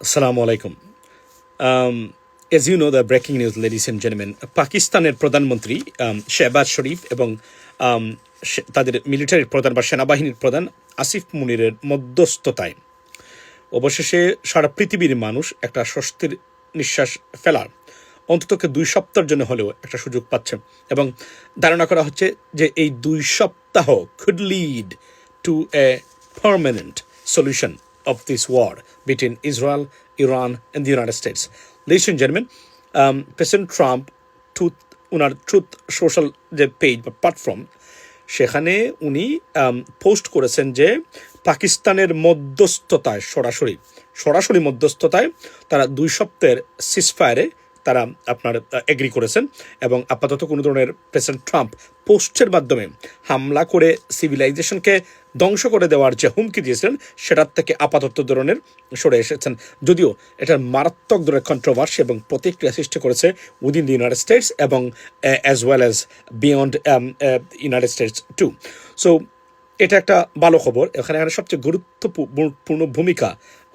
Assalamu alaikum. As you know, the breaking news, ladies and gentlemen, পাকিস্তানের প্রধানমন্ত্রী শেহবাজ শরীফ এবং তাদের মিলিটারির প্রধান বা সেনাবাহিনীর প্রধান আসিফ মুনিরের মধ্যস্থতায় অবশেষে সারা পৃথিবীর মানুষ একটা স্বস্তির নিঃশ্বাস ফেলার অন্ততকে 2 সপ্তাহের জন্য হলেও একটা সুযোগ পাচ্ছে এবং ধারণা করা হচ্ছে যে এই 2 সপ্তাহ could lead to a permanent solution of this war between Israel, Iran and the United States. Ladies and gentlemen, President Trump উনার ট্রুথ সোশ্যাল যে পেজ বা প্ল্যাটফর্ম সেখানে উনি পোস্ট করেছেন যে পাকিস্তানের মধ্যস্থতায় সরাসরি মধ্যস্থতায় তারা 2 সপ্তাহের সিজফায়ারে তারা আপনার এগ্রি করেছেন এবং আপাতত কোনো ধরনের প্রেসিডেন্ট ট্রাম্প পোস্টের মাধ্যমে হামলা করে সিভিলাইজেশনকে ধ্বংস করে দেওয়ার যে হুমকি দিয়েছিলেন সেটার থেকে আপাতত ধরনের সরে এসেছেন, যদিও এটার মারাত্মক ধরনের কন্ট্রোভার্সি এবং প্রতিক্রিয়া সৃষ্টি করেছে উইদিন দি ইউনাইটেড স্টেটস এবং as well as beyond United States too. So এটা একটা ভালো খবর। এখানে সবচেয়ে গুরুত্বপূর্ণ ভূমিকা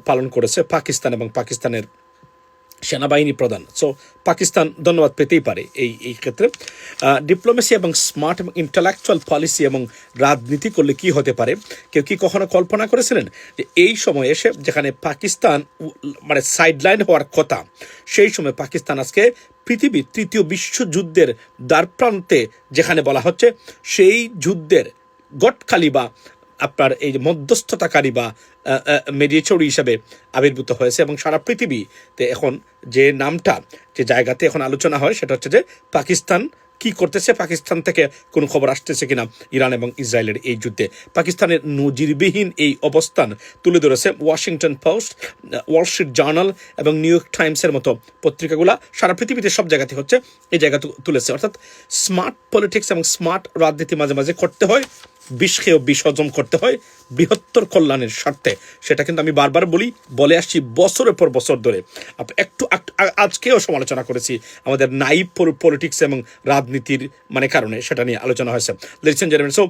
পালন করেছে পাকিস্তান এবং পাকিস্তানের সেনাবাহিনী প্রধান। সো পাকিস্তান ধন্যবাদ পেতেই পারে এই ক্ষেত্রে। ডিপ্লোমেসি এবং স্মার্ট এবং ইন্টালেকচুয়াল পলিসি এবং রাজনীতি করলে কি হতে পারে, কেউ কি কখনো কল্পনা করেছিলেন যে এই সময় এসে যেখানে পাকিস্তান মানে সাইডলাইন হওয়ার কথা, সেই সময় পাকিস্তান আজকে পৃথিবীর 3য় বিশ্বযুদ্ধের দ্বারপ্রান্তে যেখানে বলা হচ্ছে সেই যুদ্ধের গটখালি বা আপনার এই যে মধ্যস্থতাকারী বা মেডিয়েটর হিসাবে আবির্ভূত হয়েছে এবং সারা পৃথিবীতে এখন যে নামটা যে জায়গাতে এখন আলোচনা হয় সেটা হচ্ছে যে পাকিস্তান কি করতেছে, পাকিস্তান থেকে কোনো খবর আসতেছে কিনা ইরান এবং ইসরায়েলের এই যুদ্ধে। পাকিস্তানের নজিরবিহীন এই অবস্থান তুলে ধরেছে Washington post, Wall Street journal এবং নিউ ইয়র্ক টাইমসের মতো পত্রিকাগুলো সারা পৃথিবীতে সব জায়গাতে হচ্ছে এই জায়গা তুলেছে। অর্থাৎ স্মার্ট পলিটিক্স এবং স্মার্ট রাজনীতি মাঝে মাঝে করতে হয়, বিষ খেয়েও বিষ হজম করতে হয় বৃহত্তর কল্যাণের স্বার্থে। সেটা কিন্তু আমি বারবার বলে আসছি বছরের পর বছর ধরে। একটু আজকেও সমালোচনা করেছি আমাদের নাইভ পলিটিক্স এবং রাজনীতির মানে কারণে সেটা নিয়ে আলোচনা হয়েছে। লিডস এন্ড জেন্টলম্যান, সো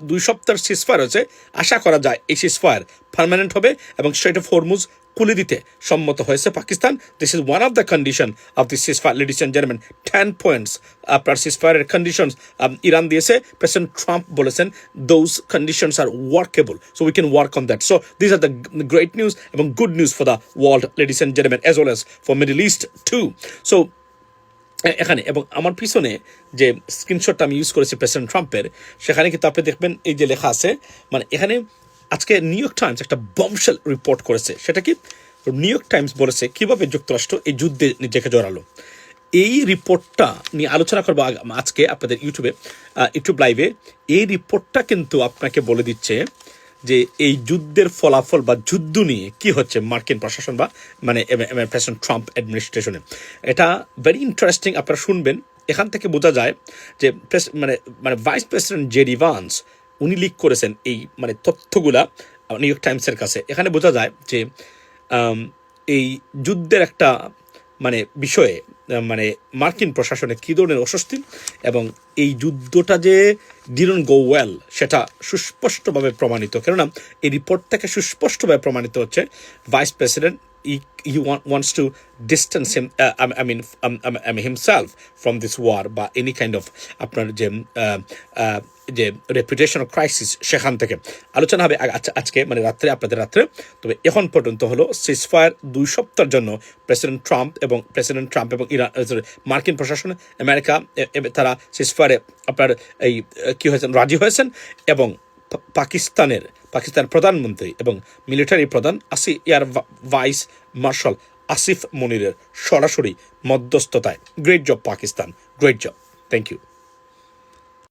2 সপ্তাহের সিজফায়ার হয়েছে। আশা করা যায় এই সিজফায়ার পার্মানেন্ট হবে এবং স্ট্রেইট অফ হরমুজ খুলে দিতে সম্মত হয়েছে Pakistan. This is one of the condition of this ceasefire. Ladies and gentleman, 10 points আপনার সিজফায়ারের কন্ডিশনস ইরান দিয়েছে। প্রেসিডেন্ট ট্রাম্প বলেছেন those conditions are workable, so we can work on that. So these are the great news এবং good news for the world, ladies and gentlemen, as well as for Middle East too. So এখানে এবং আমার পিছনে যে স্ক্রিনশটটা আমি use করেছি president ট্রাম্পের, সেখানে কিন্তু আপনি দেখবেন এই যে লেখা আছে, মানে এখানে আজকে নিউ ইয়র্ক টাইমস একটা বমশেল রিপোর্ট করেছে। সেটা কি, নিউ ইয়র্ক টাইমস বলেছে কিভাবে যুক্তরাষ্ট্র এই যুদ্ধে নিজেকে জড়ালো। এই রিপোর্টটা নিয়ে আলোচনা করবো আজকে আপনাদের ইউটিউব লাইভে। এই রিপোর্টটা কিন্তু আপনাকে বলে দিচ্ছে যে এই যুদ্ধের ফলাফল বা যুদ্ধ নিয়ে কি হচ্ছে মার্কিন প্রশাসন বা মানে প্রেসিডেন্ট ট্রাম্প অ্যাডমিনিস্ট্রেশনে। এটা ভেরি ইন্টারেস্টিং, আপনারা শুনবেন। এখান থেকে বোঝা যায় যে মানে ভাইস প্রেসিডেন্ট জেডি ভান্স উনি লিক করেছেন এই মানে তথ্যগুলা নিউ ইয়র্ক টাইমসের কাছে। এখানে বোঝা যায় যে এই যুদ্ধের একটা মানে বিষয়ে মানে মার্কিন প্রশাসনে কী ধরনের অস্বস্তি এবং এই যুদ্ধটা যে ডিডন্ট গো ওয়েল সেটা সুস্পষ্টভাবে প্রমাণিত। কেননা এই রিপোর্ট থেকে সুস্পষ্টভাবে প্রমাণিত হচ্ছে vice president he wants to distance himself from this war বা any kind of আপনার যে রেপুটেশনাল ক্রাইসিস সেখান থেকে আলোচনা হবে আজকে মানে রাত্রে, আপনাদের রাত্রে। তবে এখন পর্যন্ত হলো সিজফায়ার 2 সপ্তাহের জন্য প্রেসিডেন্ট ট্রাম্প এবং ইরান মার্কিন প্রশাসন আমেরিকা তারা সিজফায়ারে আপনার এই কী হয়েছেন রাজি হয়েছেন এবং পাকিস্তান প্রধানমন্ত্রী এবং মিলিটারি প্রধান এয়ার ভাইস মার্শাল আসিফ মুনিরের সরাসরি মধ্যস্থতায়। Great job Pakistan, great job, thank you.